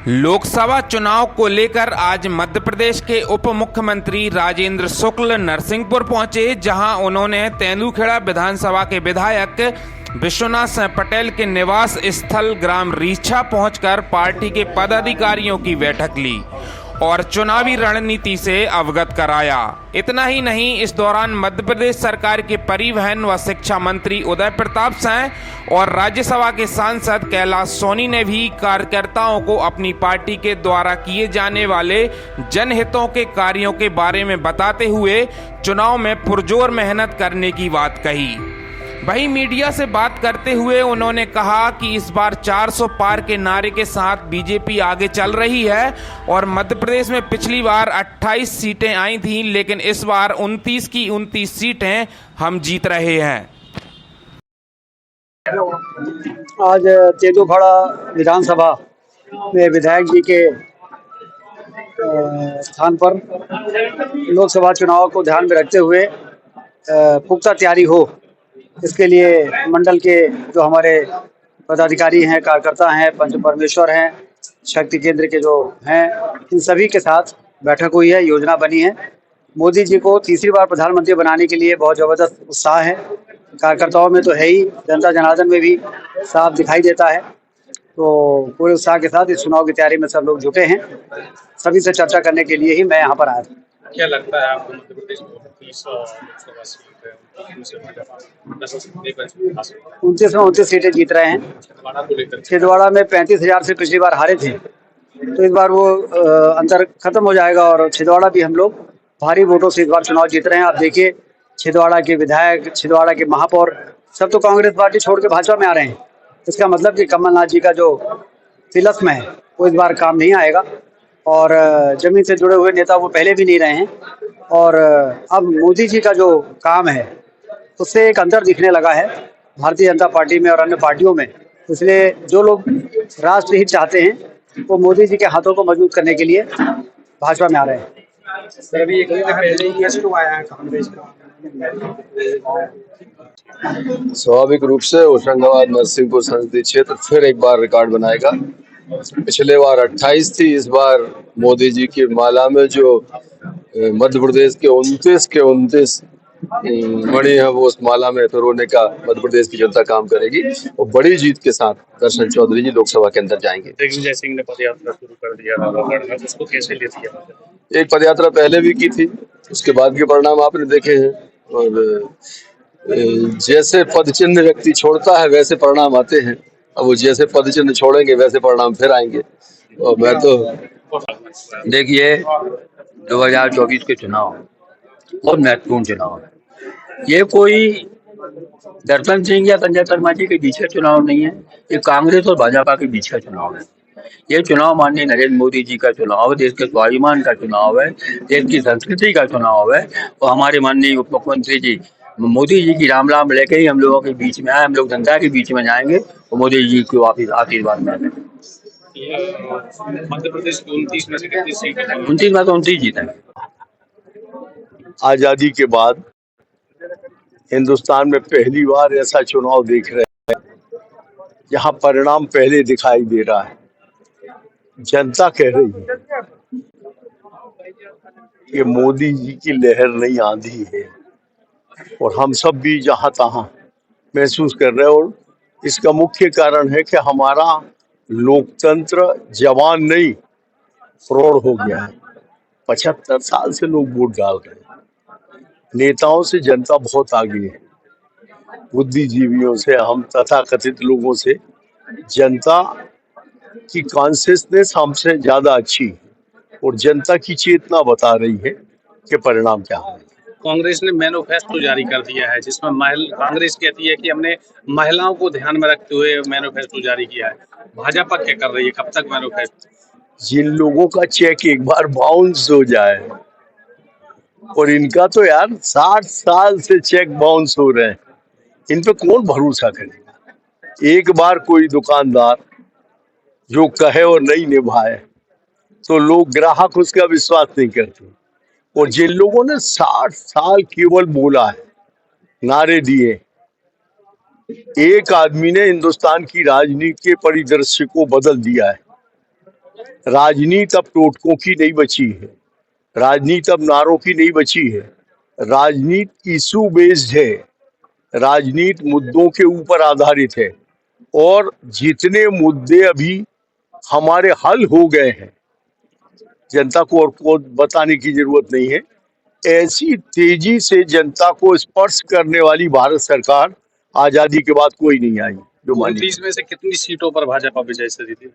लोकसभा चुनाव को लेकर आज मध्य प्रदेश के उप मुख्यमंत्री राजेंद्र शुक्ल नरसिंहपुर पहुंचे, जहां उन्होंने तेंदुखेड़ा विधानसभा के विधायक विश्वनाथ सिंह पटेल के निवास स्थल ग्राम रीछा पहुंचकर पार्टी के पदाधिकारियों की बैठक ली और चुनावी रणनीति से अवगत कराया। इतना ही नहीं, इस दौरान मध्य प्रदेश सरकार के परिवहन व शिक्षा मंत्री उदय प्रताप सिंह और राज्यसभा के सांसद कैलाश सोनी ने भी कार्यकर्ताओं को अपनी पार्टी के द्वारा किए जाने वाले जनहितों के कार्यों के बारे में बताते हुए चुनाव में पुरजोर मेहनत करने की बात कही। वहीं मीडिया से बात करते हुए उन्होंने कहा कि इस बार 400 पार के नारे के साथ बीजेपी आगे चल रही है और मध्य प्रदेश में पिछली बार 28 सीटें आई थीं, लेकिन इस बार 29 की 29 सीटें हम जीत रहे हैं। आज तेंदुखेड़ा विधानसभा में विधायक जी के स्थान पर लोकसभा चुनाव को ध्यान में रखते हुए पुख्ता तैयारी हो, इसके लिए मंडल के जो हमारे पदाधिकारी हैं, कार्यकर्ता हैं, पंच परमेश्वर हैं, शक्ति केंद्र के जो हैं, इन सभी के साथ बैठक हुई है, योजना बनी है। मोदी जी को तीसरी बार प्रधानमंत्री बनाने के लिए बहुत ज़बरदस्त उत्साह है। कार्यकर्ताओं में तो है ही, जनता जनार्दन में भी साफ दिखाई देता है। तो पूरे उत्साह के साथ इस चुनाव की तैयारी में सब लोग जुटे हैं। सभी से चर्चा करने के लिए ही मैं यहाँ पर आया था। क्या लगता है आपको मध्य प्रदेश में 29 लोकसभा सीट है, 29 में 29 सीटें जीत रहे हैं। छिंदवाड़ा में 35,000 से पिछली बार हारे थे, तो इस बार वो अंतर खत्म हो जाएगा और छिंदवाड़ा भी हम लोग भारी वोटों से इस बार चुनाव जीत रहे हैं। आप देखिए, छिंदवाड़ा के विधायक, छिंदवाड़ा के महापौर सब तो कांग्रेस पार्टी छोड़ के भाजपा में आ रहे हैं। इसका मतलब कि कमलनाथ जी का जो तिलस्म है वो इस बार काम नहीं आएगा और जमीन से जुड़े हुए नेता वो पहले भी नहीं रहे हैं और अब मोदी जी का जो काम है उससे एक अंतर दिखने लगा है भारतीय जनता पार्टी में और अन्य पार्टियों में। इसलिए जो लोग राष्ट्रहित चाहते हैं वो मोदी जी के हाथों को मजबूत करने के लिए भाजपा में आ रहे हैं। सर, अभी एक महीने पहले ही गेस्ट आया है कांग्रेस का। स्वाभाविक रूप से होशंगाबाद नरसिंहपुर संसदीय क्षेत्र फिर एक बार रिकॉर्ड बनाएगा। पिछले बार 28 थी, इस बार मोदी जी की माला में जो मध्य प्रदेश के 29 मणि है, वो उस माला में पिरोने का मध्य प्रदेश की जनता काम करेगी और बड़ी जीत के साथ दर्शन चौधरी जी लोकसभा के अंदर जाएंगे। दिग्विजय सिंह ने पदयात्रा शुरू कर दिया, उसको कैसे लेती है? एक पदयात्रा पहले भी की थी, उसके बाद के परिणाम आपने देखे हैं और जैसे पद चिन्ह व्यक्ति छोड़ता है वैसे परिणाम आते हैं। अब वो जैसे पद चिन्ह छोड़ेंगे वैसे परिणाम फिर आएंगे। और मैं तो देखिए, 2024 के चुनाव बहुत महत्वपूर्ण चुनाव है। ये कोई दर्शन सिंह या संजय शर्मा जी के बीच का चुनाव नहीं है, ये कांग्रेस और भाजपा के बीच का चुनाव है। ये चुनाव माननीय नरेंद्र मोदी जी का चुनाव है, देश के स्वाभिमान का चुनाव है, देश की संस्कृति का चुनाव है और हमारे माननीय उप मुख्यमंत्री जी मोदी जी की राम राम लेके ही हम लोगों के बीच में आए। हम लोग जनता के बीच में जाएंगे और मोदी जी को वापिस आशीर्वाद देंगे। मध्य प्रदेश की 29 में से कितनी सीट है? 29 में तो 29 जीतेंगे। आजादी के बाद हिंदुस्तान में पहली बार ऐसा चुनाव देख रहे हैं जहां परिणाम पहले दिखाई दे रहा है। जनता कह रही है कि मोदी जी की लहर नई आंधी है और हम सब भी जहां तहां महसूस कर रहे हैं और इसका मुख्य कारण है कि हमारा लोकतंत्र जवान नहीं प्रौढ़ हो गया है। 75 साल से लोग वोट डाल रहे हैं। नेताओं से जनता बहुत आगे है, बुद्धिजीवियों से, हम तथाकथित लोगों से जनता की कॉन्शियसनेस हमसे ज्यादा अच्छी है और जनता की चेतना बता रही है कि परिणाम क्या है। कांग्रेस ने मैनिफेस्टो जारी कर दिया है जिसमें कांग्रेस कहती है कि हमने महिलाओं को ध्यान में रखते हुए मैनिफेस्टो जारी किया है। भाजपा क्या कर रही है? कब तक मैनिफेस्टो? जिन लोगों का चेक एक बार बाउंस हो जाए, और इनका तो यार 60 साल से चेक बाउंस हो रहे हैं, इन पे कौन भरोसा करेगा? एक बार कोई दुकानदार जो कहे और नहीं निभाए तो लोग, ग्राहक उसका विश्वास नहीं करते। और जिन लोगों ने 60 साल केवल बोला है, नारे दिए, एक आदमी ने हिंदुस्तान की राजनीति के परिदृश्य को बदल दिया है। राजनीति अब टोटकों की नहीं बची है, राजनीति अब नारों की नहीं बची है, राजनीति इशू बेस्ड है, राजनीति मुद्दों के ऊपर आधारित है। और जितने मुद्दे अभी हमारे हल हो गए हैं, जनता को और को बताने की जरूरत नहीं है, ऐसी तेजी से जनता को स्पर्श करने वाली भारत सरकार आजादी के बाद कोई नहीं आई जो मानी। 29 में से कितनी सीटों पर भाजपा विजय से जीती?